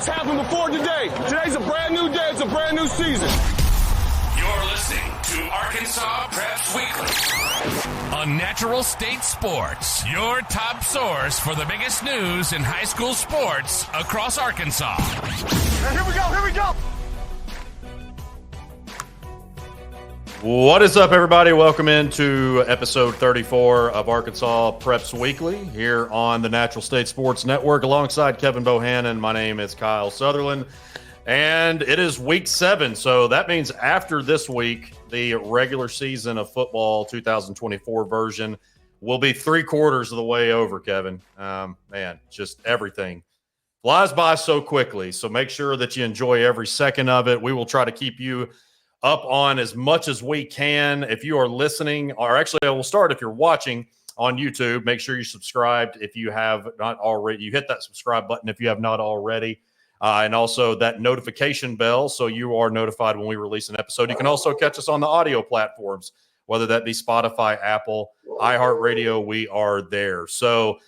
What's happened before today? Today's a brand new day. It's a brand new season. You're listening to Arkansas Preps Weekly on Natural State Sports, your top source for the biggest news in high school sports across Arkansas. Now, here we go. What is up, everybody? Welcome into episode 34 of Arkansas Preps Weekly here on the Natural State Sports Network alongside Kevin Bohannon. My name is Kyle Sutherland, and it is week 7. So that means after this week, the regular season of football 2024 version will be 3/4 of the way over, Kevin. Man, just everything flies by so quickly. So make sure that you enjoy every second of it. We will try to keep you up on as much as we can. If you are listening, or actually I will start if you're watching on YouTube, make sure you're subscribed if you have not already. You hit that subscribe button if you have not already, and also that notification bell so you are notified when we release an episode. You can also catch us on the audio platforms, whether that be Spotify, Apple, iHeartRadio. We are there. So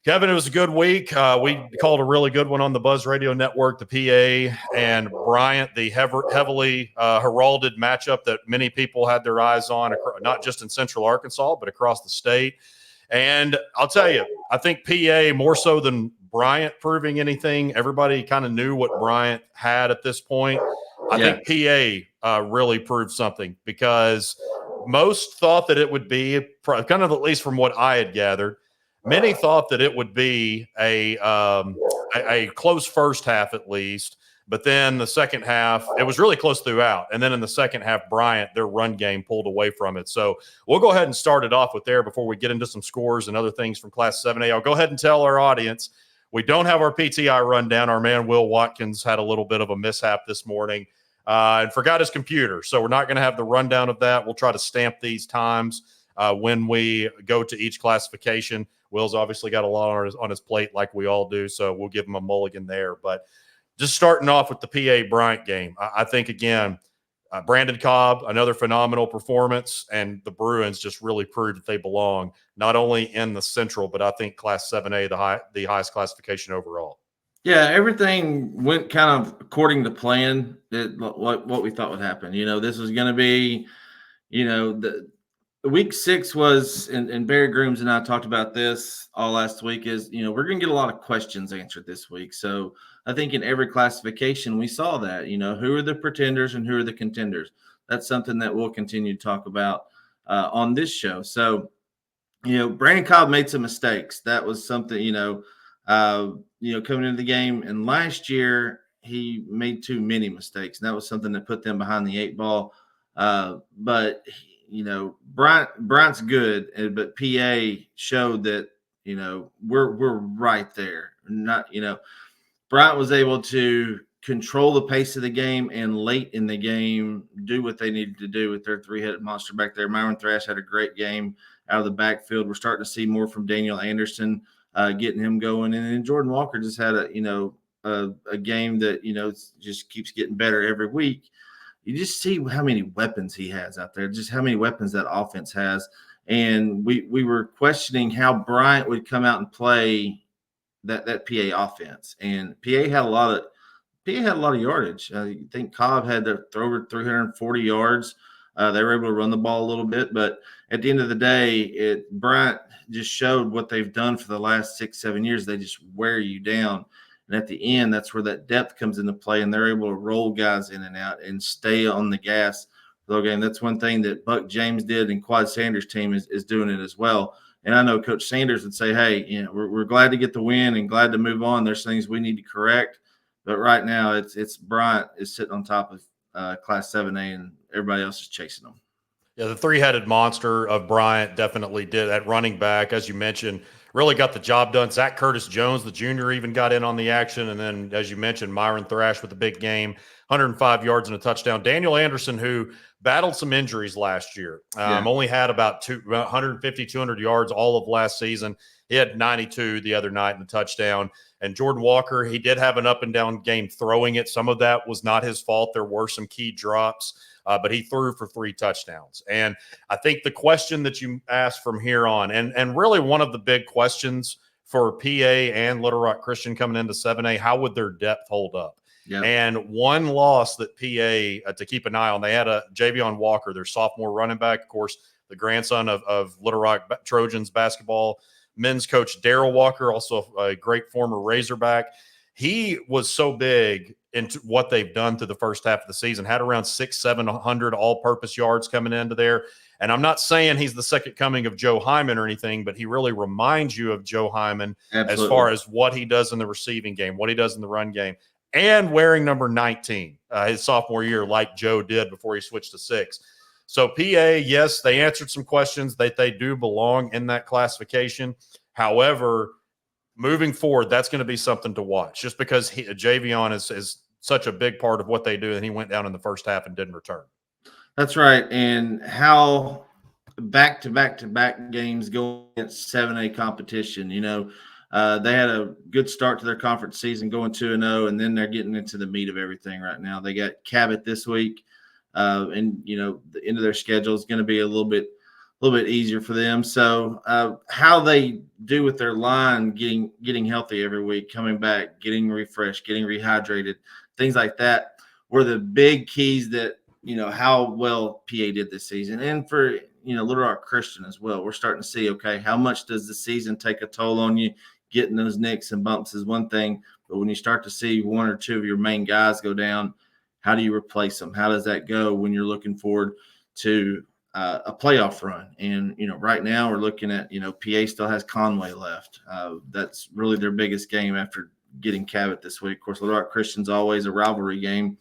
Kevin, it was a good week. We called a really good one on the Buzz Radio Network, the PA and Bryant, the heavily heralded matchup that many people had their eyes on, not just in Central Arkansas, but across the state. And I'll tell you, I think PA, more so than Bryant proving anything, everybody kind of knew what Bryant had at this point. I think PA really proved something, because most thought that it would be, kind of at least from what I had gathered, many thought that it would be a close first half at least, but then the second half, it was really close throughout. And then in the second half, Bryant, their run game pulled away from it. So we'll go ahead and start it off with there before we get into some scores and other things from Class 7A. I'll go ahead and tell our audience, we don't have our PTI rundown. Our man, Will Watkins, had a little bit of a mishap this morning and forgot his computer. So we're not going to have the rundown of that. We'll try to stamp these times when we go to each classification. Will's obviously got a lot on his plate like we all do, so we'll give him a mulligan there. But just starting off with the PA Bryant game, I think, again, Brandon Cobb, another phenomenal performance, and the Bruins just really proved that they belong, not only in the Central, but I think Class 7A, the highest classification overall. Yeah, everything went kind of according to plan, what we thought would happen. You know, this was going to be, the week 6 was, and Barry Grooms and I talked about this all last week, is, we're going to get a lot of questions answered this week. So I think in every classification we saw that, who are the pretenders and who are the contenders. That's something that we'll continue to talk about on this show. So, Brandon Cobb made some mistakes. That was something, coming into the game. And last year he made too many mistakes. And that was something that put them behind the 8 ball. But Bryant's good, but PA showed that, we're right there. Bryant was able to control the pace of the game, and late in the game do what they needed to do with their 3-headed monster back there. Myron Thrash had a great game out of the backfield. We're starting to see more from Daniel Anderson, getting him going. And then Jordan Walker just had a game that, just keeps getting better every week. You just see how many weapons he has out there, just how many weapons that offense has. And we were questioning how Bryant would come out and play that PA offense. And PA had a lot of yardage. I think Cobb had to throw over 340 yards. They were able to run the ball a little bit, but at the end of the day, Bryant just showed what they've done for the last 6-7 years. They just wear you down. And at the end, that's where that depth comes into play, and they're able to roll guys in and out and stay on the gas for the game. That's one thing that Buck James did, and Quad Sanders' team is doing it as well. And I know Coach Sanders would say, hey, we're glad to get the win and glad to move on. There's things we need to correct. But right now, it's Bryant is sitting on top of Class 7A, and everybody else is chasing them. Yeah, the 3-headed monster of Bryant definitely did. At running back, as you mentioned, really got the job done. Zach Curtis Jones, the junior, even got in on the action. And then, as you mentioned, Myron Thrash with a big game, 105 yards and a touchdown. Daniel Anderson, who battled some injuries last year, only had about 150, 200 yards all of last season. He had 92 the other night in the touchdown. And Jordan Walker, he did have an up-and-down game throwing it. Some of that was not his fault. There were some key drops. But he threw for 3 touchdowns. And I think the question that you asked from here on, and really one of the big questions for PA and Little Rock Christian coming into 7A. How would their depth hold up? Yep. And one loss that PA to keep an eye on, they had a Javion Walker, their sophomore running back, of course, the grandson of Little Rock Trojans basketball men's coach Daryl Walker, also a great former Razorback. He was so big into what they've done through the first half of the season, had around 600-700 all-purpose yards coming into there. And I'm not saying he's the second coming of Joe Hyman or anything, but he really reminds you of Joe Hyman Absolutely. As far as what he does in the receiving game, what he does in the run game, and wearing number 19 his sophomore year like Joe did before he switched to 6. So PA, yes, they answered some questions that they do belong in that classification. However, moving forward, that's going to be something to watch just because Javion is such a big part of what they do, and he went down in the first half and didn't return. That's right. And how back-to-back games go against 7A competition, they had a good start to their conference season going 2-0, and then they're getting into the meat of everything right now. They got Cabot this week, and the end of their schedule is going to be a little bit easier for them. So how they do with their line, getting healthy every week, coming back, getting refreshed, getting rehydrated, things like that were the big keys that, how well PA did this season. And for, Little Rock Christian as well, we're starting to see, okay, how much does the season take a toll on you? Getting those nicks and bumps is one thing, but when you start to see one or two of your main guys go down, how do you replace them? How does that go when you're looking forward to a playoff run? And, right now we're looking at, PA still has Conway left. That's really their biggest game after getting Cabot this week. Of course, Little Rock Christian's always a rivalry game.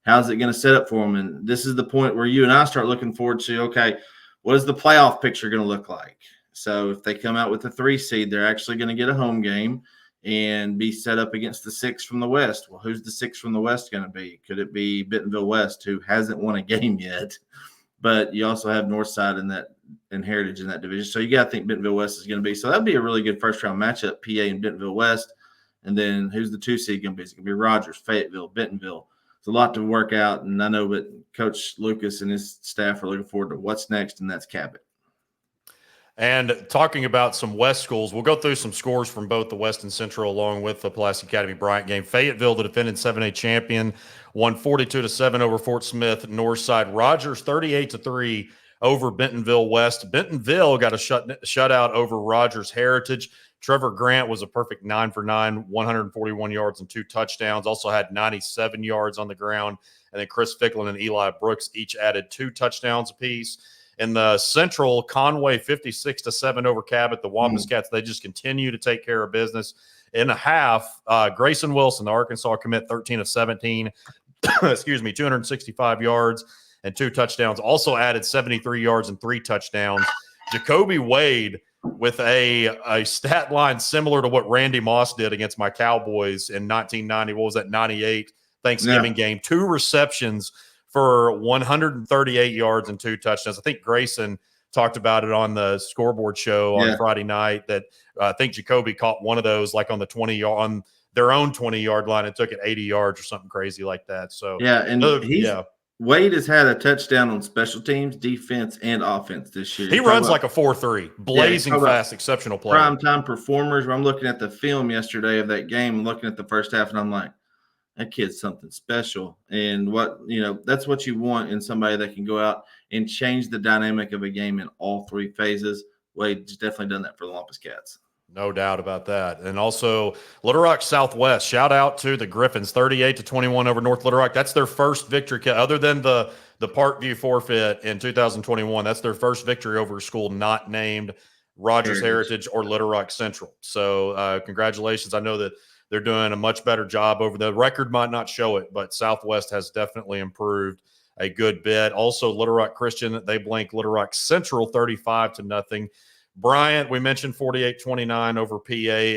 How's it going to set up for them? And this is the point where you and I start looking forward to, okay, what is the playoff picture going to look like? So if they come out with a 3 seed, they're actually going to get a home game and be set up against the 6 from the West. Well, who's the 6 from the West going to be? Could it be Bentonville West, who hasn't won a game yet? But you also have Northside and Heritage in that division. So you got to think Bentonville West is going to be. So that'd be a really good first-round matchup, PA and Bentonville West. And then who's the 2 seed going to be? It's going to be Rogers, Fayetteville, Bentonville. It's a lot to work out, and I know that Coach Lucas and his staff are looking forward to what's next, and that's Cabot. And talking about some West schools, we'll go through some scores from both the West and Central along with the Pulaski Academy Bryant game. Fayetteville, the defending 7A champion, won 42-7 over Fort Smith Northside. Rogers 38-3 over Bentonville West. Bentonville got a shutout over Rogers Heritage. Trevor Grant was a perfect 9 for 9, 141 yards and 2 touchdowns. Also had 97 yards on the ground. And then Chris Ficklin and Eli Brooks each added 2 touchdowns apiece. In the Central, Conway 56-7 over Cabot. The Wampus Cats, they just continue to take care of business. In a half, Grayson Wilson, the Arkansas commit, 13 of 17, 265 yards and 2 touchdowns. Also added 73 yards and 3 touchdowns. Jacoby Wade with a stat line similar to what Randy Moss did against my Cowboys in 1990. What was that, 98 Thanksgiving game? 2 receptions for 138 yards and 2 touchdowns. I think Grayson talked about it on the scoreboard show on Friday night that I think Jacoby caught one of those like on the 20-yard on their own 20-yard line and took it 80 yards or something crazy like that. So Wade has had a touchdown on special teams, defense, and offense this year. He runs like a 4.3, blazing fast, exceptional player. Prime-time performers. I'm looking at the film yesterday of that game and looking at the first half, and I'm like, that kid's something special. And that's what you want in somebody that can go out and change the dynamic of a game in all 3 phases. Wade's definitely done that for the Wampus Cats. No doubt about that. And also Little Rock Southwest, shout out to the Griffins, 38-21 over North Little Rock. That's their first victory, other than the Parkview forfeit in 2021. That's their first victory over a school not named Rogers Heritage or Little Rock Central. So congratulations. I know that they're doing a much better job over the record might not show it, but Southwest has definitely improved a good bit. Also, Little Rock Christian, they blanked Little Rock Central 35-0. Bryant, we mentioned 48-29 over PA.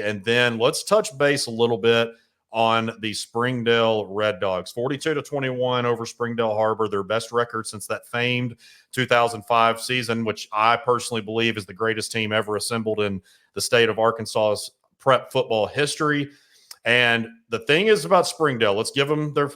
And then let's touch base a little bit on the Springdale Red Dogs. 42-21 over Springdale Harbor, their best record since that famed 2005 season, which I personally believe is the greatest team ever assembled in the state of Arkansas's prep football history. And the thing is about Springdale, let's give them their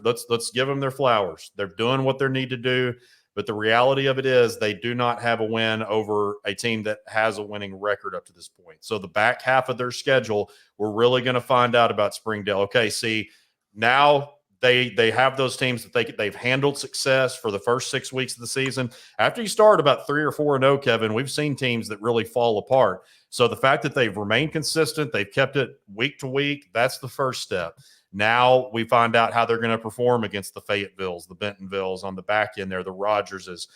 flowers. They're doing what they need to do. But the reality of it is they do not have a win over a team that has a winning record up to this point. So the back half of their schedule, we're really going to find out about Springdale. Okay, see, now they have those teams that they've handled success for the first 6 weeks of the season. After you start about 3 or 4-0, Kevin, we've seen teams that really fall apart. So the fact that they've remained consistent, they've kept it week to week, that's the first step. Now we find out how they're going to perform against the Fayettevilles, the Bentonvilles on the back end there, the Rogerses,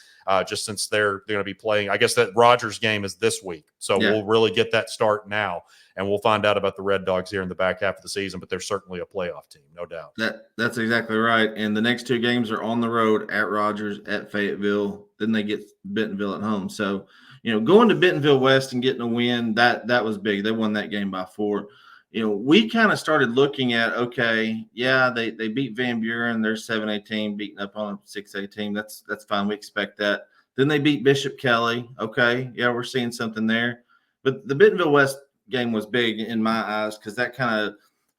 just since they're going to be playing. I guess that Rogers game is this week. So we'll really get that start now, and we'll find out about the Red Dogs here in the back half of the season, but they're certainly a playoff team, no doubt. That's exactly right. And the next 2 games are on the road at Rogers, at Fayetteville. Then they get Bentonville at home. So, going to Bentonville West and getting a win, that was big. They won that game by 4. We kind of started looking at, okay, they beat Van Buren, their 7A team, beating up on a 6A team. That's fine. We expect that. Then they beat Bishop Kelly. Okay, we're seeing something there. But the Bentonville West game was big in my eyes because that kind of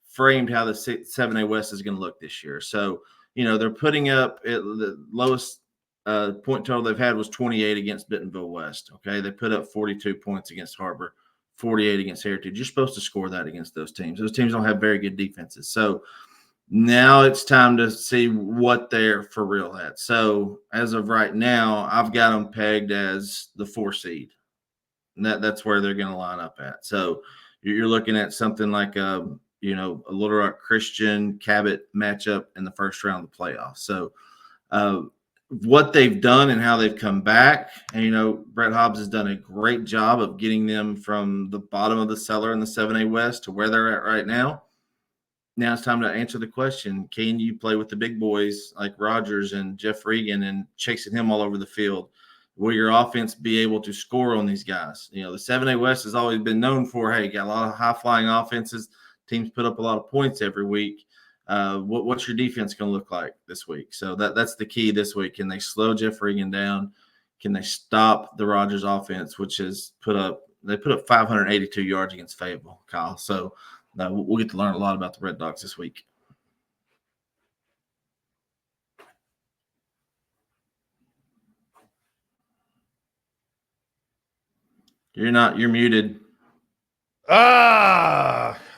framed how the 7A West is going to look this year. So, they're putting up the lowest point total they've had was 28 against Bentonville West. Okay, they put up 42 points against Harbor. 48 against Heritage. You're supposed to score that against those teams. Those teams don't have very good defenses. So now it's time to see what they're for real at. So as of right now, I've got them pegged as the 4 seed. And that's where they're going to line up at. So you're looking at something like a Little Rock Christian Cabot matchup in the first round of the playoffs. So what they've done and how they've come back. And, Brett Hobbs has done a great job of getting them from the bottom of the cellar in the 7A West to where they're at right now. Now it's time to answer the question, can you play with the big boys like Rogers and Jeff Regan and chasing him all over the field? Will your offense be able to score on these guys? The 7A West has always been known for, hey, got a lot of high-flying offenses. Teams put up a lot of points every week. What's your defense going to look like this week? So that's the key this week. Can they slow Jeff Regan down? Can they stop the Rogers offense, which has put up 582 yards against Fayetteville, Kyle? So we'll get to learn a lot about the Red Dogs this week. You're muted.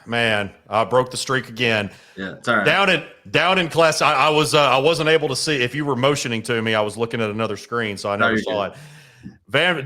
Man, I broke the streak again. Yeah, it's all right. Down in class, I wasn't able to see. If you were motioning to me, I was looking at another screen, so I never saw it.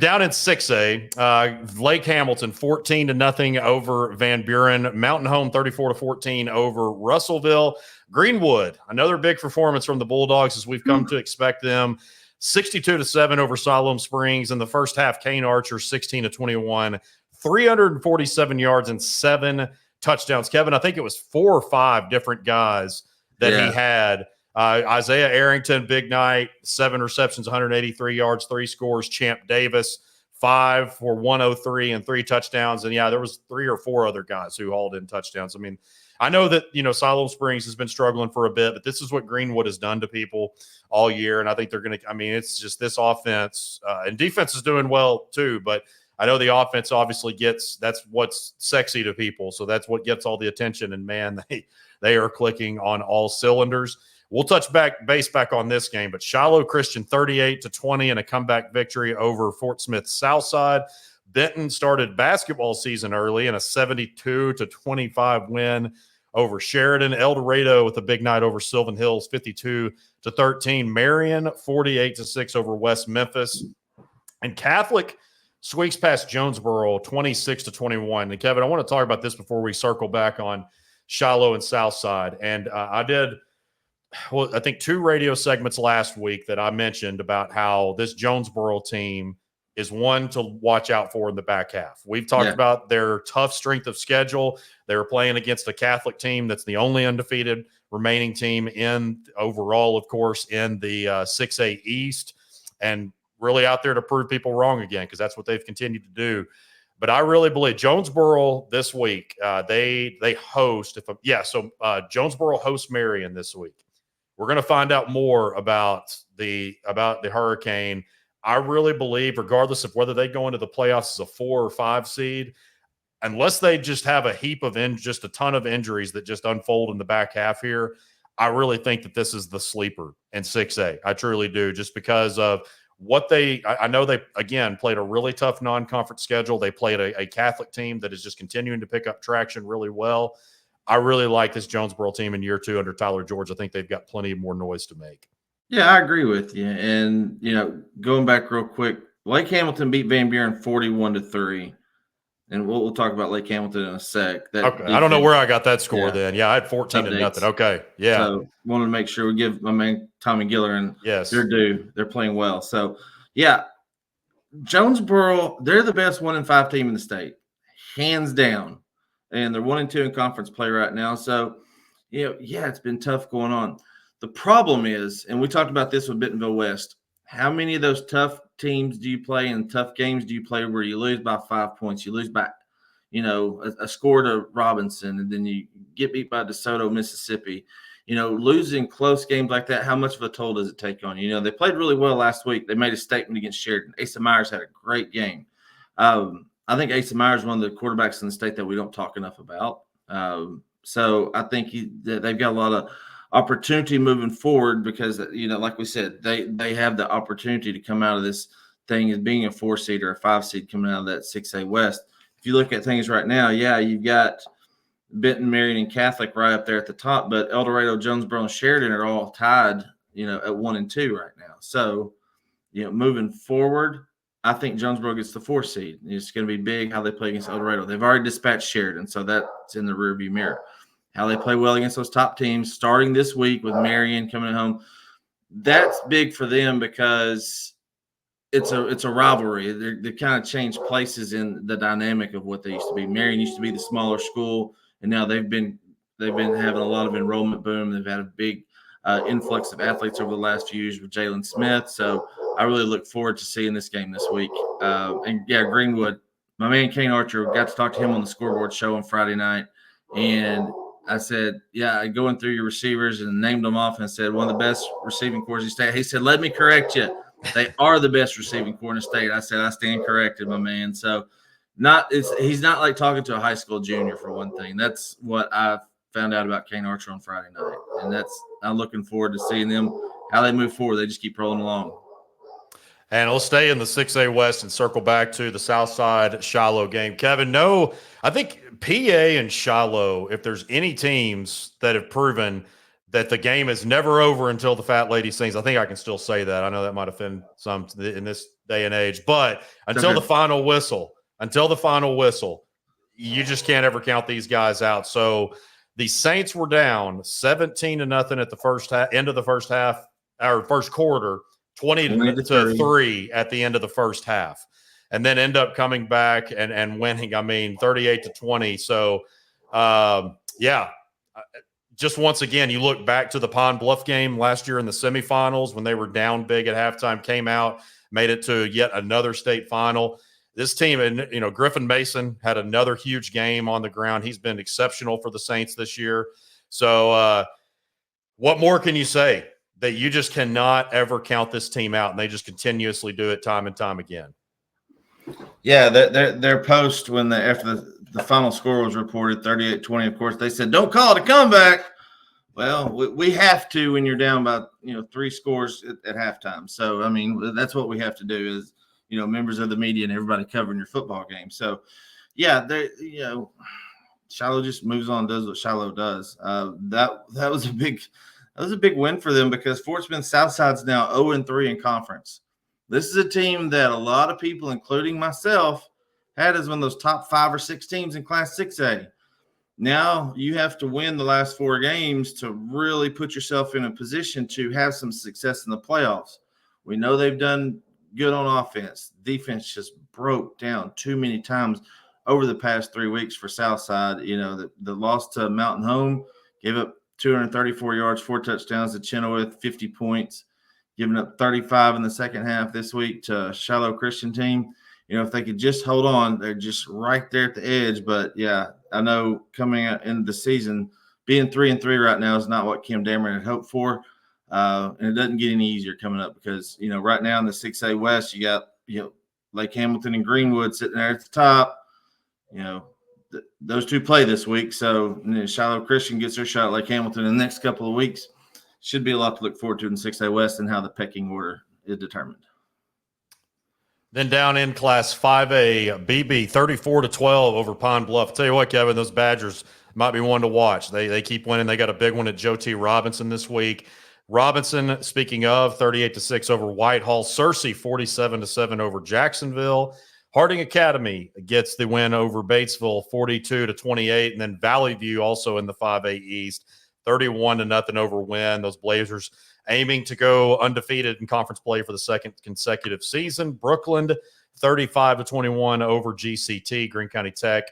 Down in 6A, Lake Hamilton 14-0 over Van Buren. Mountain Home 34-14 over Russellville. Greenwood, another big performance from the Bulldogs as we've come to expect them. 62-7 over Siloam Springs in the first half. Kane Archer 16-21, 347 yards and 7 touchdowns. Kevin, I think it was 4 or 5 different guys that he had. Isaiah Arrington, big night, 7 receptions, 183 yards, 3 scores. Champ Davis, 5 for 103 and 3 touchdowns. And there was 3 or 4 other guys who hauled in touchdowns. I mean, I know that, Siloam Springs has been struggling for a bit, but this is what Greenwood has done to people all year. And I think they're going to, it's just this offense and defense is doing well too, but I know the offense obviously that's what's sexy to people. So that's what gets all the attention. And man, they are clicking on all cylinders. We'll touch base back on this game, but Shiloh Christian 38-20 in a comeback victory over Fort Smith Southside. Benton started basketball season early in a 72-25 win over Sheridan. El Dorado with a big night over Sylvan Hills, 52-13. Marion 48-6 over West Memphis. And Catholic squeaks past Jonesboro 26-21. And Kevin, I want to talk about this before we circle back on Shiloh and Southside. And I think 2 radio segments last week that I mentioned about how this Jonesboro team is one to watch out for in the back half. We've talked about their tough strength of schedule. They were playing against a Catholic team that's the only undefeated remaining team in overall, of course, in the 6A East, and really out there to prove people wrong again, because that's what they've continued to do. But I really believe Jonesboro this week, they host. Jonesboro hosts Marion this week. We're going to find out more about the Hurricane. I really believe, regardless of whether they go into the playoffs as a 4 or 5 seed, unless they just have a ton of injuries that just unfold in the back half here, I really think that this is the sleeper in 6A. I truly do, just because of what I know they, again, played a really tough non-conference schedule. They played a Catholic team that is just continuing to pick up traction really well. I really like this Jonesboro team in year 2 under Tyler George. I think they've got plenty more noise to make. Yeah, I agree with you. And, going back real quick, Lake Hamilton beat Van Buren 41-3. And we'll talk about Lake Hamilton in a sec. Okay. I don't know where I got that score then. Yeah, I had 14-0. Updates. Okay. Yeah. So wanted to make sure we give my man Tommy Giller and their due. They're playing well. So, yeah, Jonesboro, they're the best 1-5 team in the state, hands down. And they're 1-2 in conference play right now. So, it's been tough going on. The problem is, and we talked about this with Bentonville West, how many of those tough teams do you play and tough games do you play where you lose by 5 points? You lose by, a score to Robinson, and then you get beat by DeSoto, Mississippi. Losing close games like that, how much of a toll does it take on you? They played really well last week. They made a statement against Sheridan. Asa Myers had a great game. I think Asa Myers is one of the quarterbacks in the state that we don't talk enough about. So I think they've got a lot of opportunity moving forward because, like we said, they have the opportunity to come out of this thing as being a 4-seed or a 5-seed coming out of that 6A West. If you look at things right now, you've got Benton, Marion, and Catholic right up there at the top, but El Dorado, Jonesboro, and Sheridan are all tied, at 1 and 2 right now. So, moving forward, I think Jonesboro gets the 4-seed. It's going to be big how they play against El Dorado. They've already dispatched Sheridan, so that's in the rearview mirror. How they play well against those top teams, starting this week with Marion coming home, that's big for them because it's a rivalry. They kind of changed places in the dynamic of what they used to be. Marion used to be the smaller school, and now they've been having a lot of enrollment boom. They've had a big influx of athletes over the last few years with Jalen Smith. So I really look forward to seeing this game this week. Greenwood, my man Kane Archer, got to talk to him on the scoreboard show on Friday night, and I said, going through your receivers and named them off and said, one of the best receiving corps in the state. He said, let me correct you. They are the best receiving corps in the state. I said, I stand corrected, my man. So he's not like talking to a high school junior, for one thing. That's what I found out about Kane Archer on Friday night. And I'm looking forward to seeing them, how they move forward. They just keep rolling along. And we'll stay in the 6A West and circle back to the Southside Shiloh game. Kevin, I think PA and Shiloh, if there's any teams that have proven that the game is never over until the fat lady sings, I think I can still say that. I know that might offend some in this day and age, but until the final whistle, you just can't ever count these guys out. So the Saints were down 17-0 at the first half, end of the first half, or first quarter, 20-3 at the end of the first half, and then end up coming back and winning. 38-20. So, just once again, you look back to the Pond Bluff game last year in the semifinals when they were down big at halftime, came out, made it to yet another state final. This team, and Griffin Mason had another huge game on the ground. He's been exceptional for the Saints this year. So, what more can you say? That you just cannot ever count this team out, and they just continuously do it time and time again. Yeah, their post after the final score was reported, 38-20, of course, they said, don't call it a comeback. Well, we have to when you're down by 3 scores at halftime. So, that's what we have to do is, members of the media and everybody covering your football game. So, Shiloh just moves on, does what Shiloh does. That was a big – that was a big win for them because Fort Smith Southside's now 0-3 in conference. This is a team that a lot of people, including myself, had as one of those top 5 or 6 teams in Class 6A. Now you have to win the last 4 games to really put yourself in a position to have some success in the playoffs. We know they've done good on offense. Defense just broke down too many times over the past 3 weeks for Southside. The loss to Mountain Home gave up 234 yards, 4 touchdowns to Chenoweth, 50 points, giving up 35 in the second half this week to Shiloh Christian team. If they could just hold on, they're just right there at the edge. But, I know coming out in the season, being 3-3 right now is not what Kim Dameron had hoped for. And it doesn't get any easier coming up because, right now in the 6A West, you got, Lake Hamilton and Greenwood sitting there at the top. those two play this week. So Shiloh Christian gets their shot at Lake Hamilton in the next couple of weeks. Should be a lot to look forward to in 6A West and how the pecking order is determined. Then down in Class 5A, BB 34-12 over Pine Bluff. I'll tell you what, Kevin, those Badgers might be one to watch. They keep winning. They got a big one at Joe T. Robinson this week. Robinson, speaking of, 38-6 over Whitehall. Searcy, 47-7 over Jacksonville. Harding Academy gets the win over Batesville, 42-28. And then Valley View also in the 5A East, 31-0 over Wynn. Those Blazers aiming to go undefeated in conference play for the second consecutive season. Brookland, 35-21 over GCT, Greene County Tech.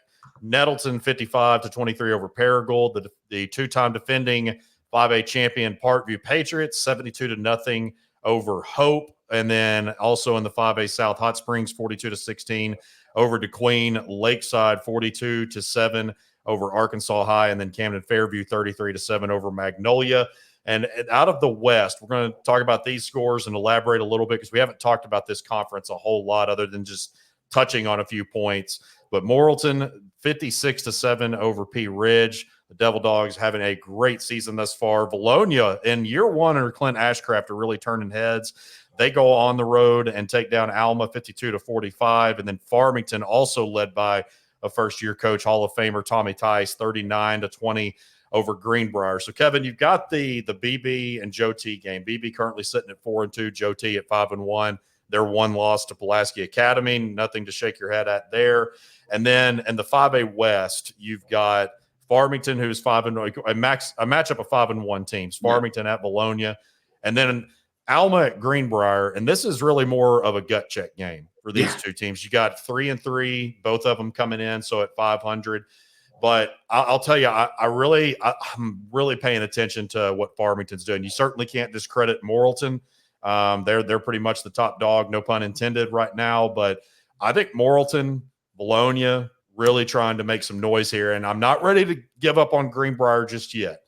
Nettleton, 55-23 over Paragould. The two-time defending 5A champion Parkview Patriots, 72-0 over Hope. And then also in the 5A South, Hot Springs, 42-16 over DeQueen. Lakeside, 42-7 over Arkansas High. And then Camden Fairview, 33-7 over Magnolia. And out of the West, we're going to talk about these scores and elaborate a little bit because we haven't talked about this conference a whole lot other than just touching on a few points. But Morrilton, 56-7 over Pea Ridge. The Devil Dogs having a great season thus far. Valonia in year one under Clint Ashcraft are really turning heads. They go on the road and take down Alma 52-45. And then Farmington, also led by a first-year coach, Hall of Famer Tommy Tice, 39-20 over Greenbrier. So, Kevin, you've got the BB and Joe T game. BB currently sitting at 4-2, Joe T at 5-1. Their one loss to Pulaski Academy, nothing to shake your head at there. And then in the 5A West, you've got Farmington, who's 5-0, a matchup of 5-1 teams. Farmington at Valonia, and then Alma at Greenbrier. And this is really more of a gut check game for these two teams. You got 3-3, both of them coming in, so at 500. But I'll tell you, I'm really paying attention to what Farmington's doing. You certainly can't discredit Morrilton. They're pretty much the top dog, no pun intended, right now. But I think Morrilton, Valonia, really trying to make some noise here. And I'm not ready to give up on Greenbrier just yet.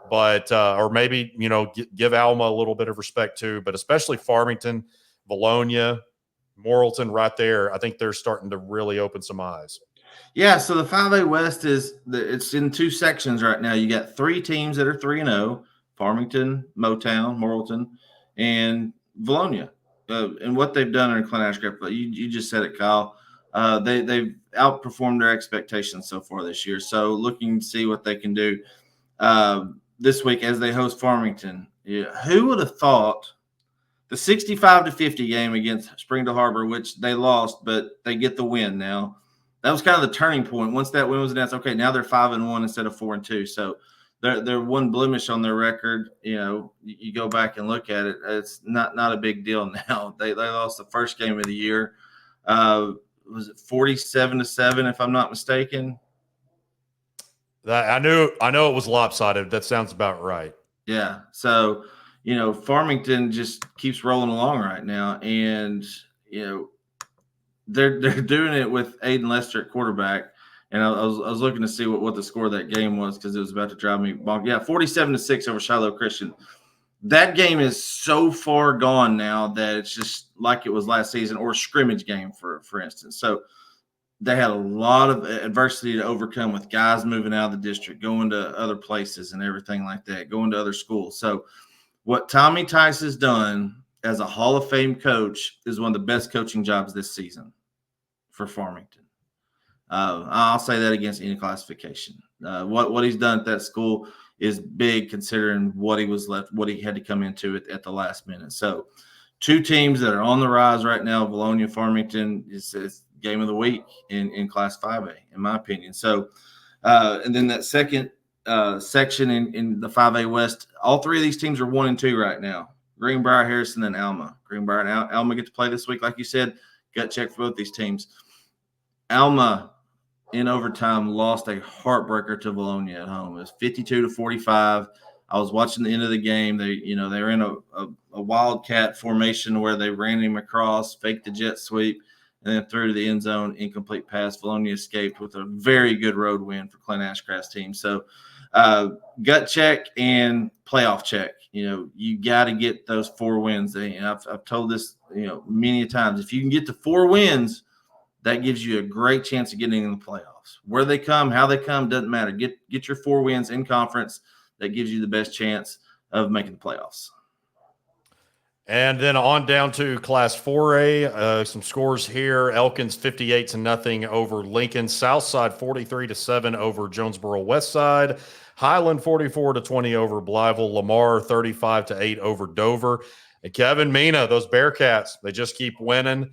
But or maybe, give Alma a little bit of respect too. But especially Farmington, Valonia, Morrilton right there, I think they're starting to really open some eyes. Yeah, so the 5A West it's in two sections right now. You got three teams that are 3-0, Farmington, Motown, Morrilton, and Valonia. And what they've done under Clint Ashcraft, you just said it, Kyle. They've outperformed their expectations so far this year. So looking to see what they can do this week as they host Farmington. Yeah, who would have thought the 65-50 game against Springdale Harbor, which they lost, but they get the win now. That was kind of the turning point. Once that win was announced, okay, now they're 5-1 instead of 4-2. So they're one blemish on their record. You go back and look at it, it's not a big deal now. They lost the first game of the year. Was it 47-7, if I'm not mistaken? I know it was lopsided. That sounds about right. Yeah. So, Farmington just keeps rolling along right now, and they're doing it with Aiden Lester at quarterback. And I was looking to see what the score of that game was because it was about to drive me bonk. Yeah, 47-6 over Shiloh Christian. That game is so far gone now that it's just like it was last season, or a scrimmage game, for instance. So they had a lot of adversity to overcome with guys moving out of the district, going to other places and everything like that, going to other schools. So what Tommy Tice has done as a Hall of Fame coach is one of the best coaching jobs this season for Farmington. I'll say that against any classification. What he's done at that school is big considering what he had to come into at the last minute. So two teams that are on the rise right now, Valonia, Farmington, is game of the week in Class 5A, in my opinion. So, and then that second section in the 5A West, all three of these teams are 1-2 right now. Greenbrier, Harrison, and Alma. Greenbrier and Alma get to play this week, like you said. Gut check for both these teams. Alma, in overtime, lost a heartbreaker to Valonia at home. It was 52-45. I was watching the end of the game. They were in a wildcat formation where they ran him across, faked the jet sweep, and then threw to the end zone, incomplete pass. Valonia escaped with a very good road win for Clint Ashcraft's team. So gut check and playoff check. You got to get those 4 wins. And I've told this many times. If you can get to 4 wins, that gives you a great chance of getting in the playoff. playoffs. Where they come, how they come, doesn't matter. Get your 4 wins in conference. That gives you the best chance of making the playoffs. And then on down to Class 4A, some scores here. Elkins 58-0 over Lincoln. Southside 43-7 over Jonesboro Westside. Highland 44-20 over Blytheville. Lamar 35-8 over Dover. And Kevin, Mina, those Bearcats, they just keep winning.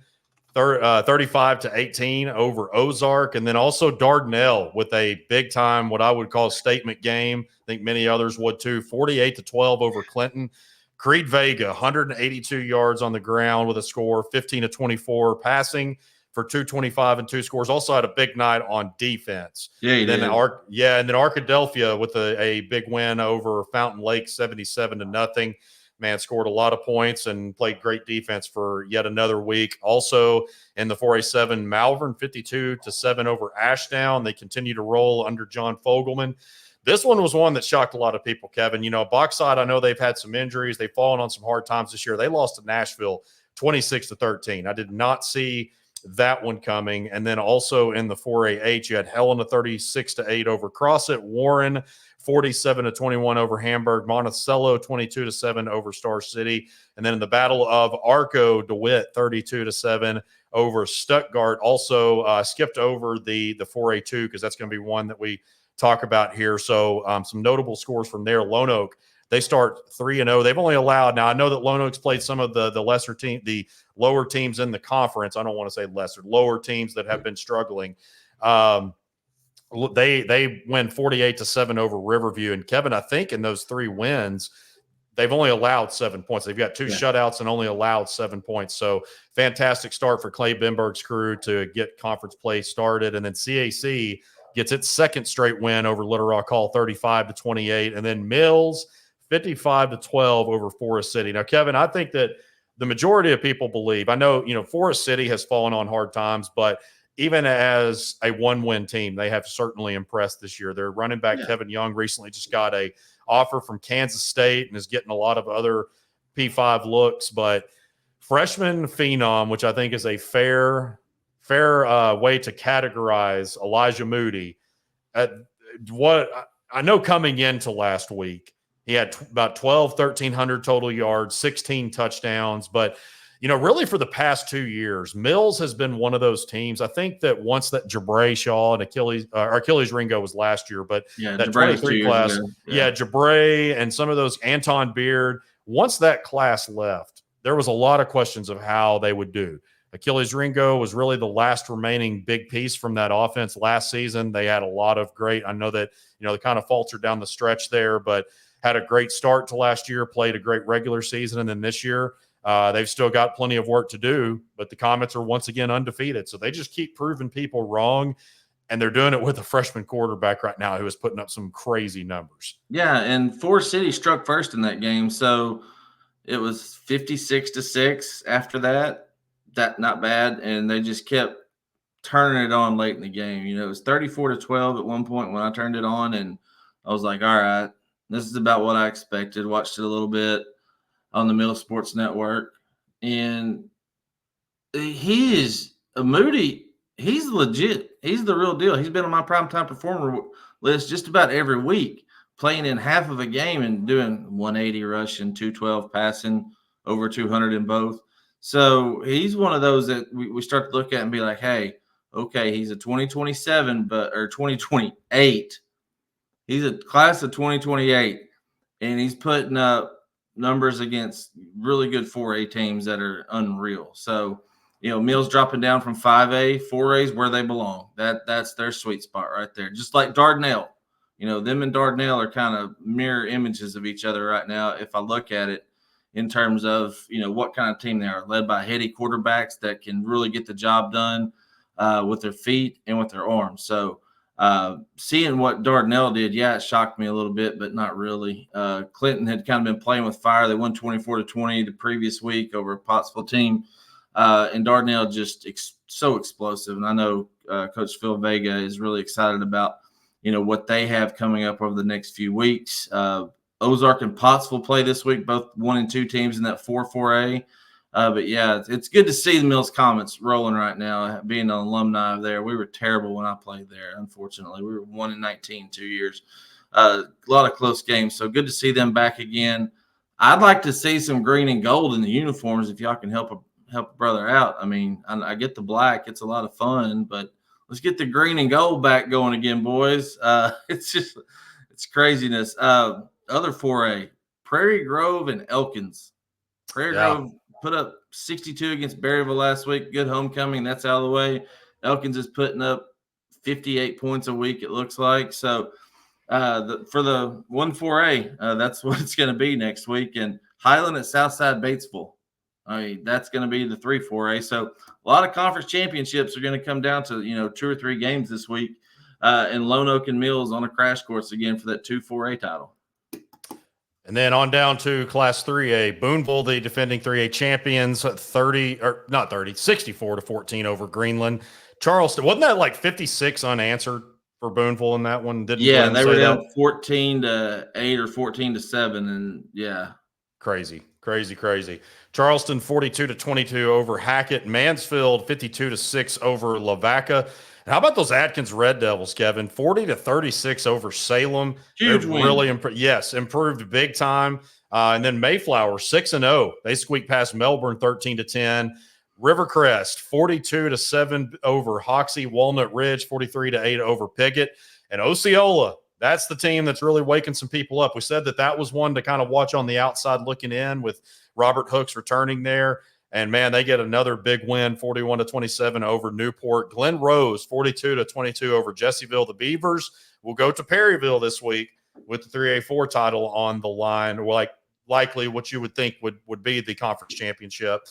35-18 over Ozark. And then also Dardanelle with a big time, what I would call statement game. I think many others would too. 48-12 over Clinton. Creed Vega, 182 yards on the ground with a score, 15-24 passing for 225 and 2 scores. Also had a big night on defense. Yeah, he did. And then Arkadelphia with a big win over Fountain Lake, 77-0. Man, scored a lot of points and played great defense for yet another week. Also in the 4A7, Malvern 52-7 over Ashdown. They continue to roll under John Fogelman. This one was one that shocked a lot of people, Kevin. You know, Bauxite, I know they've had some injuries. They've fallen on some hard times this year. They lost to Nashville 26-13. I did not see that one coming. And then also in the 4A8, you had Helena 36-8 over Crossett. Warren 47-21 over Hamburg. Monticello 22-7 over Star City. And then in the Battle of Arco, DeWitt 32-7 over Stuttgart. Also skipped over the 4A2 because that's going to be one that we talk about here. So some notable scores from there. Lone Oak, they start 3-0. They've only allowed, now I know that Lone Oak's played some of the lesser team, the lower teams in the conference. I don't want to say lesser, lower teams that have been struggling. They win 48-7 over Riverview. And Kevin, I think in those 3 wins, they've only allowed 7 points. They've got 2 shutouts and only allowed 7 points. So fantastic start for Clay Benberg's crew to get conference play started. And then CAC gets its 2nd straight win over Little Rock Hall, 35-28. And then Mills, 55-12 over Forest City. Now, Kevin, I think that the majority of people believe, I know, Forest City has fallen on hard times, but even as a 1-win team, they have certainly impressed this year. Their running back, Kevin Young, recently just got a offer from Kansas State and is getting a lot of other P5 looks. But freshman phenom, which I think is a fair way to categorize Elijah Moody. What I know coming into last week, he had about 1,300 total yards, 16 touchdowns. But, really for the past 2 years, Mills has been one of those teams. I think that once that Jabre Shaw and Achilles Ringo was last year, but that 23 class, Jabre and some of those Anton Beard, once that class left, there was a lot of questions of how they would do. Achilles Ringo was really the last remaining big piece from that offense last season. They had a lot of great, I know that, they kind of faltered down the stretch there, but had a great start to last year, played a great regular season. And then this year, they've still got plenty of work to do, but the Comets are once again undefeated. So they just keep proving people wrong. And they're doing it with a freshman quarterback right now who is putting up some crazy numbers. Yeah. And Forest City struck first in that game. So it was 56-6 after that. That not bad, and they just kept turning it on late in the game. It was 34-12 at one point when I turned it on, and I was like, all right, this is about what I expected. Watched it a little bit on the Middle Sports Network, and he is a Moody. He's legit. He's the real deal. He's been on my primetime performer list just about every week, playing in half of a game and doing 180 rushing, 212 passing, over 200 in both. So he's one of those that we start to look at and be like, hey, okay, he's a 2027, or 2028. He's a class of 2028, and he's putting up numbers against really good 4A teams that are unreal. So, Mills dropping down from 5A, 4A is where they belong. That's their sweet spot right there. Just like Dardanelle. Them and Dardanelle are kind of mirror images of each other right now if I look at it. In terms of, what kind of team they are, led by heady quarterbacks that can really get the job done with their feet and with their arms. So seeing what Dardanelle did, it shocked me a little bit, but not really. Clinton had kind of been playing with fire. They won 24-20 the previous week over a Pottsville team. And Dardanelle just so explosive. And I know Coach Phil Vega is really excited about, what they have coming up over the next few weeks. Ozark and Pottsville play this week, both 1 and 2 teams in that 4A. But yeah, it's good to see the Mills Comets rolling right now. Being an alumni of there, we were terrible when I played there. Unfortunately, we were 1-19 2 years. A lot of close games, so good to see them back again. I'd like to see some green and gold in the uniforms if y'all can help a brother out. I mean, I get the black; it's a lot of fun, but let's get the green and gold back going again, boys. It's craziness. Other 4A, Prairie Grove and Elkins. Prairie Grove put up 62 against Berryville last week. Good homecoming. That's out of the way. Elkins is putting up 58 points a week, it looks like. So for the 1-4A, that's what it's going to be next week. And Highland at Southside Batesville. I mean, that's going to be the 3-4A. So a lot of conference championships are going to come down to, 2 or 3 games this week. And Lone Oak and Mills on a crash course again for that 2-4A title. And then on down to Class 3A, Boonville, the defending 3A champions, 64-14 over Greenland. Charleston, wasn't that like 56 unanswered for Boonville in that one? Yeah, they were down 14-8 or 14-7, and yeah. Crazy. Charleston 42-22 over Hackett. Mansfield 52-6 over Lavaca. And how about those Atkins Red Devils, Kevin? 40-36 over Salem. Huge win. Really improved big time. And then Mayflower 6-0. They squeaked past Melbourne 13-10. Rivercrest 42-7 over Hoxie. Walnut Ridge 43-8 over Piggott. And Osceola, that's the team that's really waking some people up. We said that was one to kind of watch on the outside looking in with Robert Hooks returning there. And, man, they get another big win, 41-27 over Newport. Glen Rose, 42-22 over Jessieville. The Beavers will go to Perryville this week with the 3A4 title on the line, likely what you would think would be the conference championship.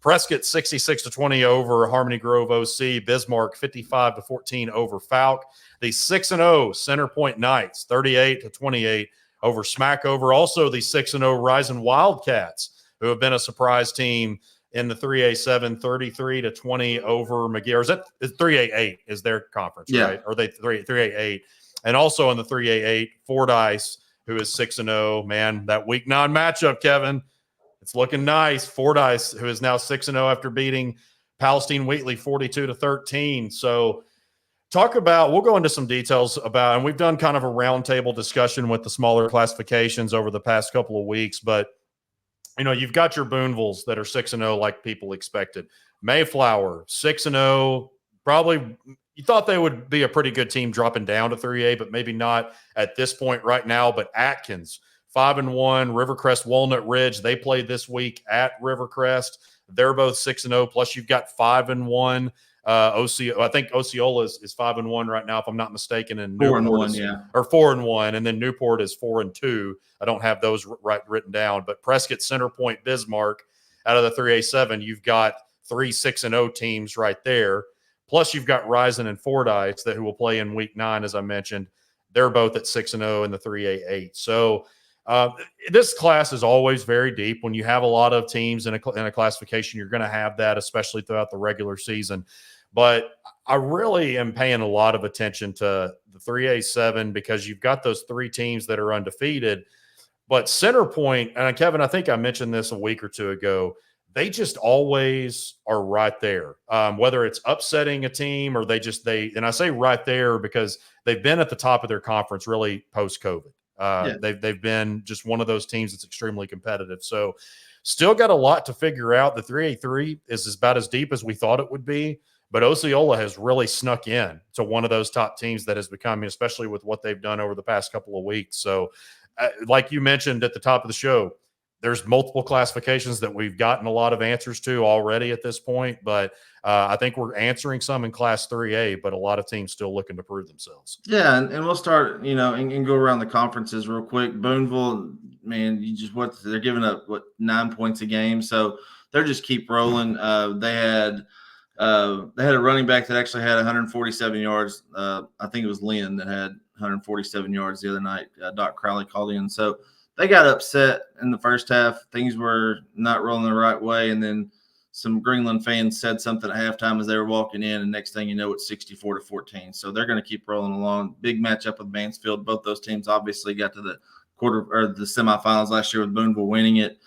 Prescott, 66-20 over Harmony Grove OC. Bismarck, 55-14 over Falk. The 6-0 Center Point Knights, 38-28 over Smackover. Also the 6-0 Rising Wildcats, who have been a surprise team in the 3A7, 33-20 over McGee. Or is that 3A8 is their conference, right? Or they 3A8. And also in the 3A8, Fordyce, who is 6-0. Man, that week 9 matchup, Kevin, it's looking nice. Fordyce, who is now 6-0 after beating Palestine Wheatley 42-13. So we'll go into some details about, and we've done kind of a roundtable discussion with the smaller classifications over the past couple of weeks, but you've got your Boonvilles that are 6-0 like people expected. Mayflower, 6-0. Probably you thought they would be a pretty good team dropping down to 3A, but maybe not at this point right now. But Atkins, 5-1. Rivercrest, Walnut Ridge, they played this week at Rivercrest. They're both 6-0. Plus you've got 5-1. I think Osceola is 5-1 right now, if I'm not mistaken, and 4-1, or 4-1, and then Newport is 4-2. I don't have those written down, but Prescott, Center Point, Bismarck, out of the 3A7, you've got 3 6-0 teams right there. Plus, you've got Rising and Fordyce who will play in week 9, as I mentioned. They're both at 6-0 in the 3A8. So this class is always very deep. When you have a lot of teams in a classification, you're going to have that, especially throughout the regular season. But I really am paying a lot of attention to the 3A7 because you've got those 3 teams that are undefeated. But Center Point, and Kevin, I think I mentioned this a week or two ago, they just always are right there. Whether it's upsetting a team or and I say right there because they've been at the top of their conference really post-COVID. They've been just one of those teams that's extremely competitive. So still got a lot to figure out. The 3A3 is about as deep as we thought it would be. But Osceola has really snuck in to one of those top teams that has become, especially with what they've done over the past couple of weeks. So like you mentioned at the top of the show, there's multiple classifications that we've gotten a lot of answers to already at this point. But I think we're answering some in Class 3A, but a lot of teams still looking to prove themselves. Yeah, and we'll start, and go around the conferences real quick. Boonville, man, they're giving up 9 points a game, so they're just keep rolling. They had a running back that actually had 147 yards. I think it was Lynn that had 147 yards the other night. Doc Crowley called in, so they got upset in the first half. Things were not rolling the right way, and then some Greenland fans said something at halftime as they were walking in, and next thing you know, it's 64-14. So they're going to keep rolling along. Big matchup with Mansfield. Both those teams obviously got to the quarter or the semifinals last year with Boonville winning it.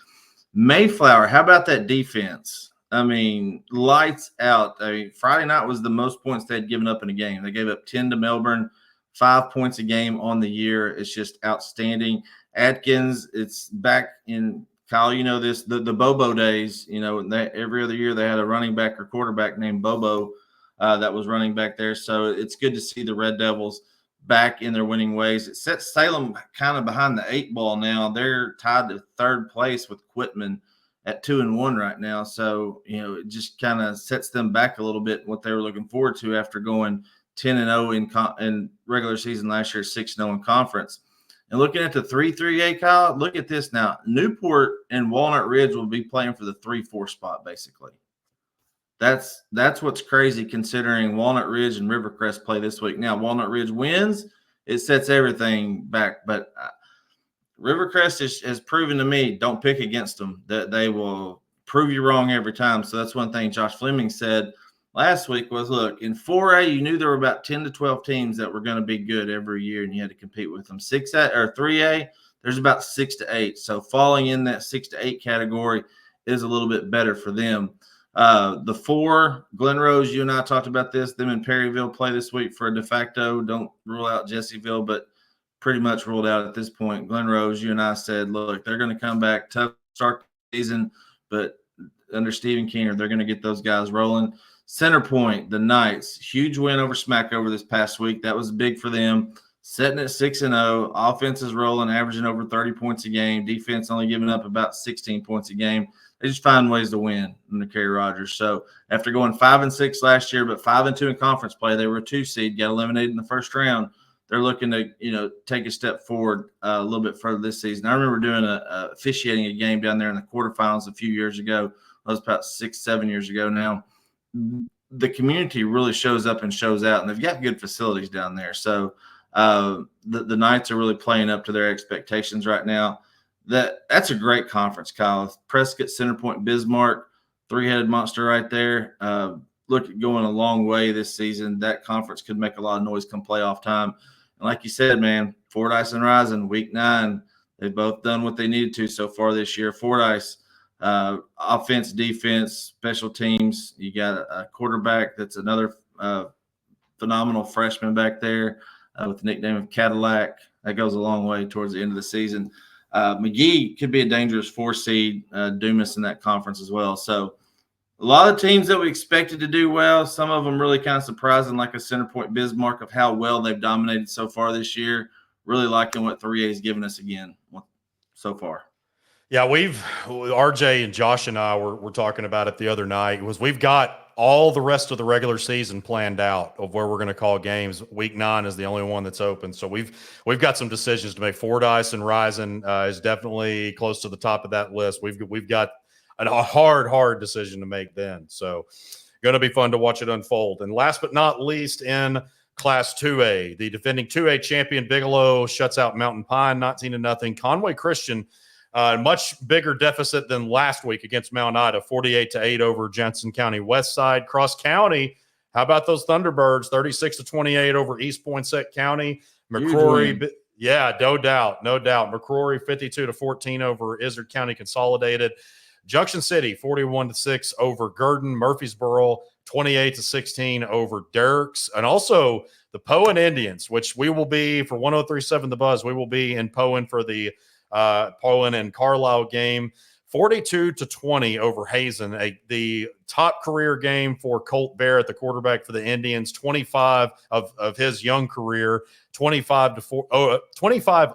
Mayflower, how about that defense? I mean, lights out. I mean, Friday night was the most points they had given up in a game. They gave up 10 to Melbourne, 5 points a game on the year. It's just outstanding. Atkins, it's back in Kyle. You know this, the Bobo days. You know, every other year they had a running back or quarterback named Bobo that was running back there. So it's good to see the Red Devils back in their winning ways. It sets Salem kind of behind the 8 ball now. They're tied to third place with Quitman at 2-1 right now. So, you know, it just kind of sets them back a little bit what they were looking forward to after going 10-0 in regular season last year, 6-0 in conference. And looking at the 3-3A, Kyle, look at this now. Newport and Walnut Ridge will be playing for the 3-4 spot, basically. That's what's crazy considering Walnut Ridge and Rivercrest play this week. Now, Walnut Ridge wins, it sets everything back. But Rivercrest has proven to me, don't pick against them, that they will prove you wrong every time. So that's one thing Josh Fleming said last week was, look, in 4A, you knew there were about 10 to 12 teams that were going to be good every year, and you had to compete with them. 6A or 3A, there's about 6 to 8. So falling in that 6 to 8 category is a little bit better for them. The 4, Glen Rose, you and I talked about this. Them and Perryville play this week for a de facto. Don't rule out Jessieville, but pretty much ruled out at this point. Glen Rose, you and I said, look, they're going to come back, tough start the season, but under Stephen Keener, they're going to get those guys rolling. Center Point, the Knights, huge win over Smackover this past week. That was big for them. Setting at 6-0, offense is rolling, averaging over 30 points a game. Defense only giving up about 16 points a game. They just find ways to win under Kerry Rogers. So after going 5-6 last year, but 5-2 in conference play, they were a 2 seed, got eliminated in the first round. They're looking to, you know, take a step forward a little bit further this season. I remember doing officiating a game down there in the quarterfinals a few years ago. That was about 6-7 years ago now. The community really shows up and shows out, and they've got good facilities down there. So the Knights are really playing up to their expectations right now. That's a great conference, Kyle. Prescott, Center Point, Bismarck, three-headed monster right there. Look at going a long way this season. That conference could make a lot of noise come playoff time. And like you said, man, Fordyce and Rising, week 9, they've both done what they needed to so far this year. Fordyce, offense, defense, special teams. You got a quarterback that's another phenomenal freshman back there with the nickname of Cadillac. That goes a long way towards the end of the season. McGee could be a dangerous 4 seed, Dumas in that conference as well. So a lot of teams that we expected to do well, some of them really kind of surprising, like a Center Point Bismarck of how well they've dominated so far this year. Really liking what 3A has given us again so far. Yeah, RJ and Josh and I were talking about it the other night. We've got all the rest of the regular season planned out of where we're going to call games. Week 9 is the only one that's open, so we've got some decisions to make. Fordyce and Rising is definitely close to the top of that list. We've got a hard decision to make then. So going to be fun to watch it unfold. And last but not least, in Class 2A, the defending 2A champion Bigelow shuts out Mountain Pine 19-0. Conway Christian, much bigger deficit than last week against Mount Ida, 48-8 over Johnson County West Side. Cross County, how about those Thunderbirds, 36-28 over East Poinsett County. McCrory, yeah, no doubt. McCrory, 52-14 over Izard County Consolidated. Junction City, 41-6 over Gurdon. Murfreesboro, 28-16 over Dirks. And also the Poen Indians, which we will be for 103.7 The Buzz. We will be in Poen for the Poen and Carlisle game, 42-20 over Hazen. The top career game for Colt Barrett, the quarterback for the Indians, 25 of his young career, 25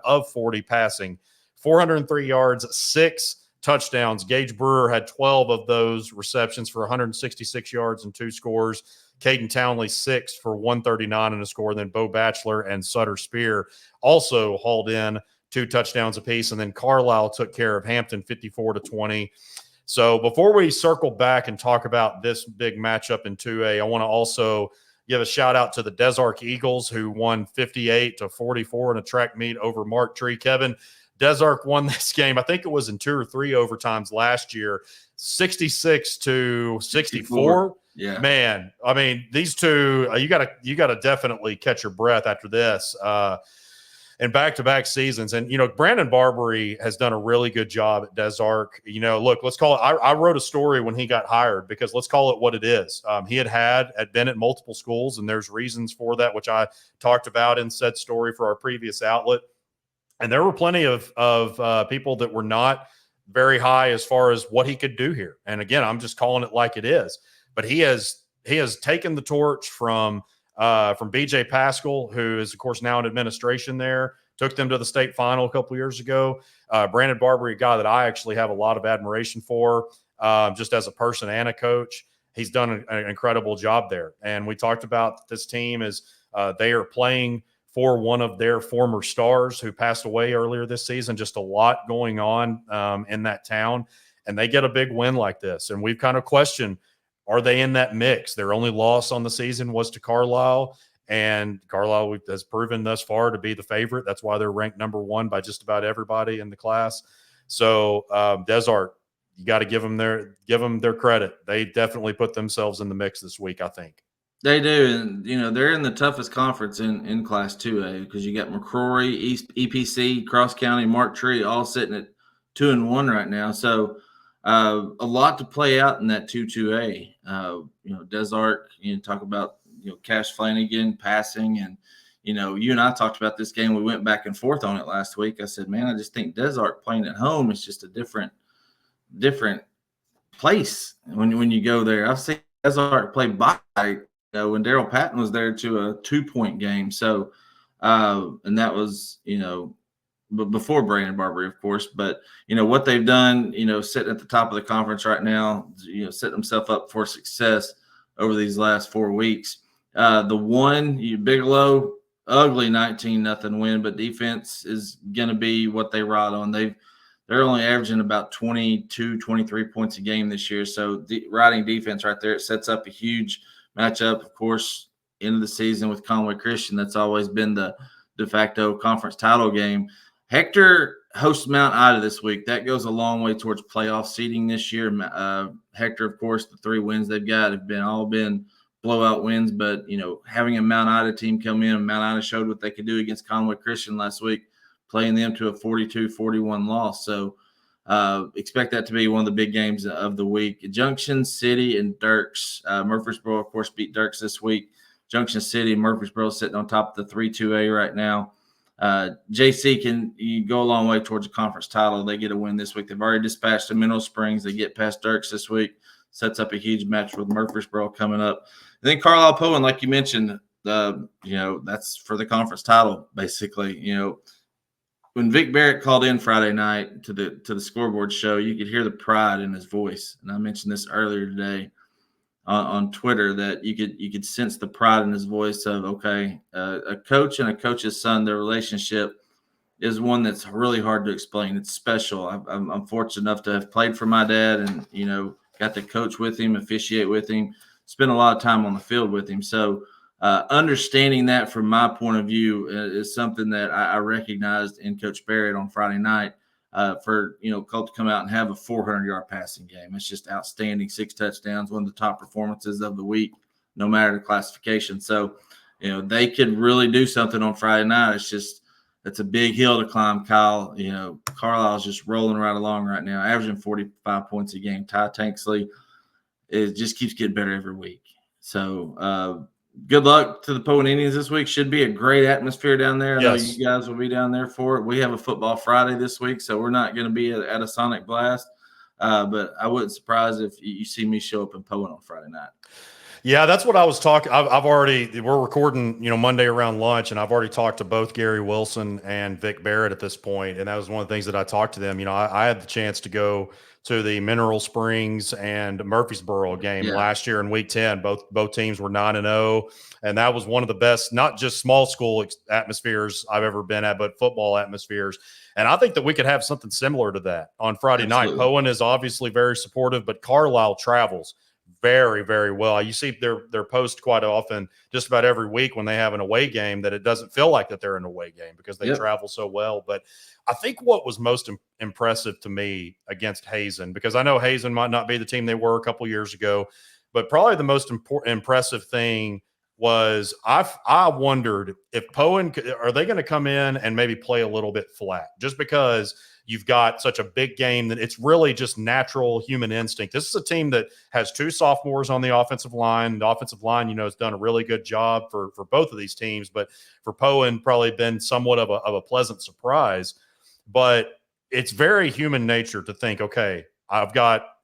of 40 passing, 403 yards, 6 touchdowns. Gage Brewer had 12 of those receptions for 166 yards and 2 scores. Caden Townley 6 for 139 and a score. Then Bo Batchelor and Sutter Spear also hauled in 2 touchdowns apiece. And then Carlisle took care of Hampton 54-20. So before we circle back and talk about this big matchup in 2A, I want to also give a shout out to the Desark Eagles, who won 58-44 in a track meet over Mark Tree. Kevin, Desark won this game. I think it was in 2 or 3 overtimes last year, 66-64. Yeah, man. I mean, these two, you gotta definitely catch your breath after this. in back-to-back seasons. And, Brandon Barbary has done a really good job at Des Arc. Look, let's call it, I wrote a story when he got hired, because let's call it what it is. He had been at multiple schools, and there's reasons for that, which I talked about in said story for our previous outlet. And there were plenty of people that were not very high as far as what he could do here. And again, I'm just calling it like it is. But he has taken the torch from BJ Pascal, who is, of course, now in administration there, took them to the state final a couple years ago. Brandon Barbary, a guy that I actually have a lot of admiration for, just as a person and a coach. He's done an incredible job there. And we talked about this team as they are playing for one of their former stars who passed away earlier this season. Just a lot going on in that town. And they get a big win like this. And we've kind of questioned, are they in that mix? Their only loss on the season was to Carlisle. And Carlisle has proven thus far to be the favorite. That's why they're ranked number 1 by just about everybody in the class. So Des Arc, you got to give them their credit. They definitely put themselves in the mix this week, I think. They do, and they're in the toughest conference in Class 2A, because you got McCrory, East EPC, Cross County, Mark Tree, all sitting at 2-1 right now. So a lot to play out in that 2A. Des Arc, talk about Cash Flanagan passing, and you and I talked about this game. We went back and forth on it last week. I said, man, I just think Des Arc playing at home is just a different place when you go there. I've seen Des Arc play by. When Daryl Patton was there to a 2-point game. So, and that was, before Brandon Barbary, of course. But, what they've done, sitting at the top of the conference right now, setting themselves up for success over these last 4 weeks. The one, Bigelow, ugly 19-0 win, but defense is going to be what they ride on. They're only averaging about 22, 23 points a game this year. So riding defense right there, it sets up a huge matchup, of course, end of the season with Conway Christian. That's always been the de facto conference title game. Hector hosts Mount Ida this week. That goes a long way towards playoff seeding this year. Hector, of course, the 3 wins they've got have all been blowout wins. But, having a Mount Ida team come in, Mount Ida showed what they could do against Conway Christian last week, playing them to a 42-41 loss. So, expect that to be one of the big games of the week. Junction City and Dirks. Murfreesboro, of course, beat Dirks this week. Junction City and Murfreesboro sitting on top of the 3-2A right now. JC can go a long way towards a conference title. They get a win this week. They've already dispatched the Mineral Springs. They get past Dirks this week. Sets up a huge match with Murfreesboro coming up. And then Carlisle Poen, like you mentioned, that's for the conference title, basically. When Vic Barrett called in Friday night to the scoreboard show, you could hear the pride in his voice. And I mentioned this earlier today on Twitter, that you could sense the pride in his voice of, okay, a coach and a coach's son, their relationship is one that's really hard to explain. It's special. I'm fortunate enough to have played for my dad and, got to coach with him, officiate with him, spend a lot of time on the field with him. So, understanding that from my point of view is something that I recognized in Coach Barrett on Friday night. For Colt to come out and have a 400-yard passing game, it's just outstanding. 6 touchdowns, one of the top performances of the week, no matter the classification. So, they could really do something on Friday night. It's a big hill to climb, Kyle. Carlisle's just rolling right along right now, averaging 45 points a game. Ty Tanksley, it just keeps getting better every week. So, good luck to the Poen Indians this week. Should be a great atmosphere down there. I know you guys will be down there for it. We have a football Friday this week, so we're not going to be at a Sonic Blast. But I wouldn't surprise if you see me show up in Poen on Friday night. Yeah, that's what I was talking. We're recording, Monday around lunch, and I've already talked to both Gary Wilson and Vic Barrett at this point. And that was one of the things that I talked to them. I had the chance to go to the Mineral Springs and Murfreesboro game last year in Week 10. Both teams were 9-0, and that was one of the best, not just small school atmospheres I've ever been at, but football atmospheres. And I think that we could have something similar to that on Friday night. Poen is obviously very supportive, but Carlisle travels very, very well. You see their post quite often, just about every week when they have an away game, that it doesn't feel like that they're an away game because they travel so well. But I think what was most impressive to me against Hazen, because I know Hazen might not be the team they were a couple years ago, but probably the most impressive thing was I wondered if are they going to come in and maybe play a little bit flat, just because you've got such a big game that it's really just natural human instinct. This is a team that has 2 sophomores on the offensive line. The offensive line, has done a really good job for both of these teams, but for Poen, probably been somewhat of a pleasant surprise. But it's very human nature to think, okay,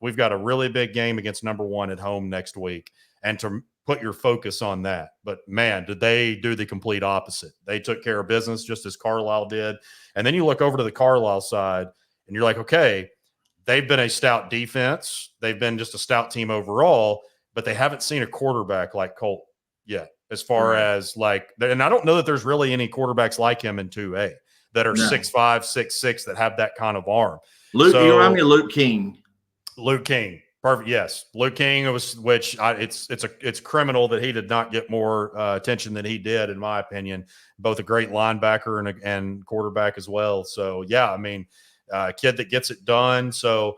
we've got a really big game against number 1 at home next week, and to put your focus on that. But man, did they do the complete opposite. They took care of business just as Carlisle did. And then you look over to the Carlisle side and you're like, okay, they've been a stout defense. They've been just a stout team overall, but they haven't seen a quarterback like Colt yet, as far as and I don't know that there's really any quarterbacks like him in 2A that are 6'5", 6'6", that have that kind of arm. You remind me of Luke King. Luke King. Perfect. Yes, Luke King it's criminal that he did not get more attention than he did, in my opinion. Both a great linebacker and quarterback as well. So yeah, I mean, kid that gets it done. So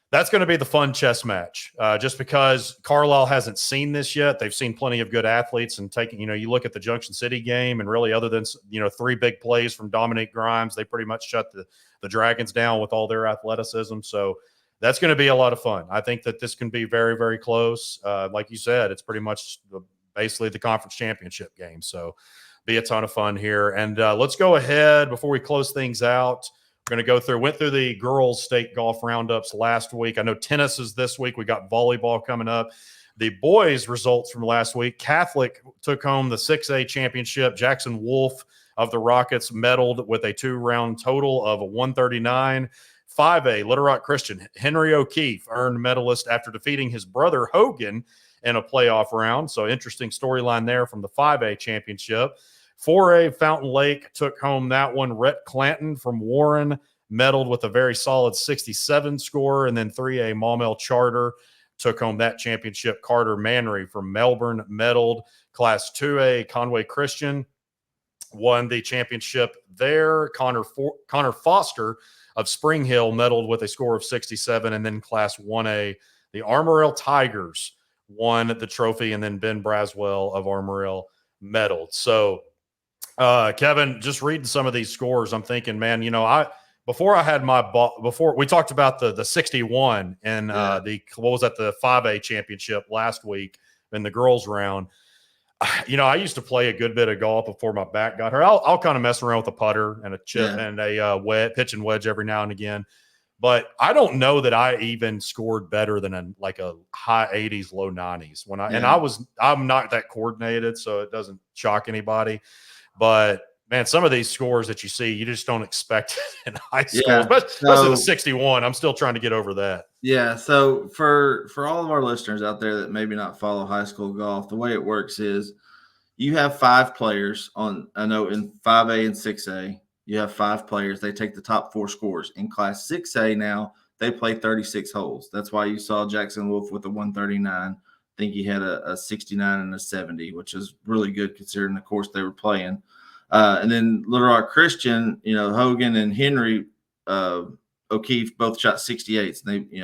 that's going to be the fun chess match. Just because Carlisle hasn't seen this yet, they've seen plenty of good athletes and you look at the Junction City game, and really, other than 3 big plays from Dominique Grimes, they pretty much shut the Dragons down with all their athleticism. So that's going to be a lot of fun. I think that this can be very, very close. Like you said, it's pretty much basically the conference championship game. So be a ton of fun here. And let's go ahead before we close things out. We're going to went through the girls' state golf roundups last week. I know tennis is this week. We got volleyball coming up. The boys' results from last week: Catholic took home the 6A championship. Jackson Wolf of the Rockets medaled with a 2-round total of 139. 5A, Little Rock Christian, Henry O'Keefe earned medalist after defeating his brother Hogan in a playoff round. So interesting storyline there from the 5A championship. 4A, Fountain Lake took home that one. Rhett Clanton from Warren medaled with a very solid 67 score. And then 3A, Maumelle Charter took home that championship. Carter Manry from Melbourne medaled. Class 2A, Conway Christian won the championship there. Connor Foster of Spring Hill medaled with a score of 67. And then Class 1A, the Armorel Tigers won the trophy. And then Ben Braswell of Armorel medaled. So, Kevin, just reading some of these scores, I'm thinking, man, before we talked about the 61 and the 5A championship last week in the girls round. I used to play a good bit of golf before my back got hurt. I'll kind of mess around with a putter and a chip and a pitch and wedge every now and again. But I don't know that I even scored better than a high 80s, low 90s I'm not that coordinated, so it doesn't shock anybody. But man, some of these scores that you see, you just don't expect in high school, especially the 61. I'm still trying to get over that. Yeah. So for all of our listeners out there that maybe not follow high school golf, the way it works is you have 5 players in 5A and 6A, you have 5 players. They take the top 4 scores. In Class 6A now, they play 36 holes. That's why you saw Jackson Wolf with a 139. I think he had a 69 and a 70, which is really good considering the course they were playing. And then Little Rock Christian, Hogan and Henry O'Keefe both shot 68s. And they,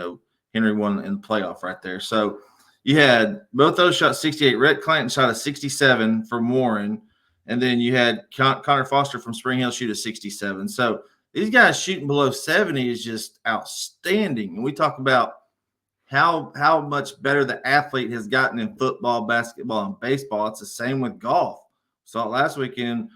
Henry won in the playoff right there. So you had both those shot 68. Rhett Clanton shot a 67 from Warren. And then you had Connor Foster from Spring Hill shoot a 67. So these guys shooting below 70 is just outstanding. And we talk about how much better the athlete has gotten in football, basketball, and baseball. It's the same with golf. Saw it last weekend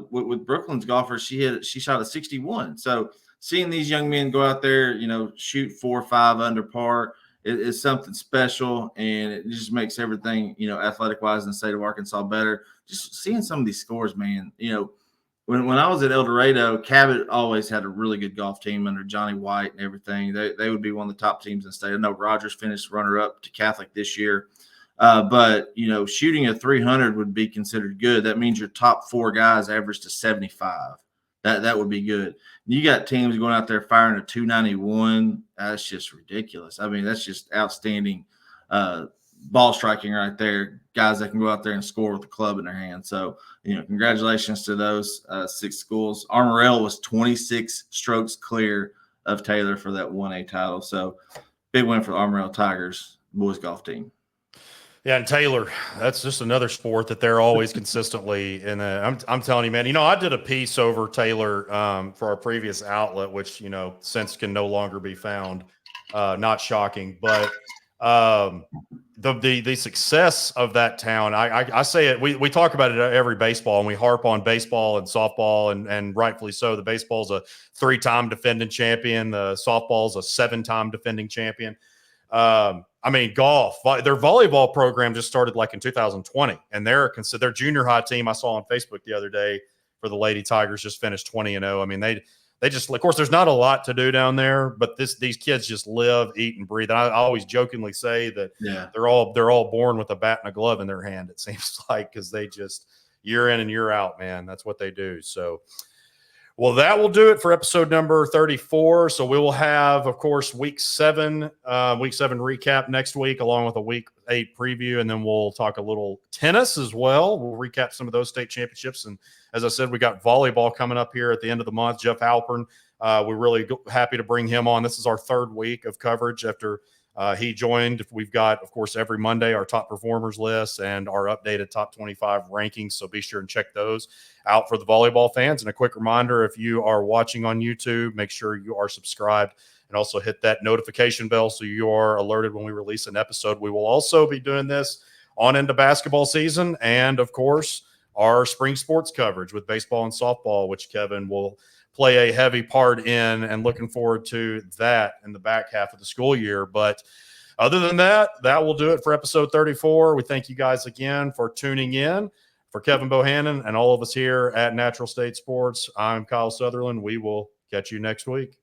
with Brooklyn's golfers. She shot a 61. So seeing these young men go out there, shoot 4 or 5 under par is something special, and it just makes everything, athletic wise in the state of Arkansas better. Just seeing some of these scores, man. When I was at El Dorado, Cabot always had a really good golf team under Johnny White and everything. They would be one of the top teams in the state. I know Rogers finished runner-up to Catholic this year. But shooting a 300 would be considered good. That means your top 4 guys average to 75. That would be good. You got teams going out there firing a 291. That's just ridiculous. I mean, that's just outstanding ball striking right there. Guys that can go out there and score with the club in their hand. So, congratulations to those 6 schools. Armorel was 26 strokes clear of Taylor for that 1A title. So, big win for the Armorel Tigers boys golf team. Yeah, and Taylor, that's just another sport that they're always consistently in. I'm telling you, man. I did a piece over Taylor for our previous outlet, which since can no longer be found. Not shocking, but the success of that town. I say it. We talk about it at every baseball, and we harp on baseball and softball, and rightfully so. The baseball's a 3-time defending champion. The softball's a 7-time defending champion. Golf, their volleyball program just started like in 2020, and their junior high team I saw on Facebook the other day for the Lady Tigers just finished 20-0. I mean, they just, of course, there's not a lot to do down there, but these kids just live, eat, and breathe. And I always jokingly say that they're all born with a bat and a glove in their hand. It seems like, because they just year in and year out, man, that's what they do. So. Well, that will do it for episode number 34. So we will have, of course, week 7 recap next week, along with a week 8 preview. And then we'll talk a little tennis as well. We'll recap some of those state championships. And as I said, we got volleyball coming up here at the end of the month. Jeff Halpern, we're really happy to bring him on. This is our 3rd week of coverage after he joined. We've got, of course, every Monday our top performers list and our updated top 25 rankings. So be sure and check those out for the volleyball fans. And a quick reminder, if you are watching on YouTube, make sure you are subscribed and also hit that notification bell so you are alerted when we release an episode. We will also be doing this on into basketball season and, of course, our spring sports coverage with baseball and softball, which Kevin will play a heavy part in, and looking forward to that in the back half of the school year. But other than that, that will do it for episode 34. We thank you guys again for tuning in. For Kevin Bohannon and all of us here at Natural State Sports, I'm Kyle Sutherland. We will catch you next week.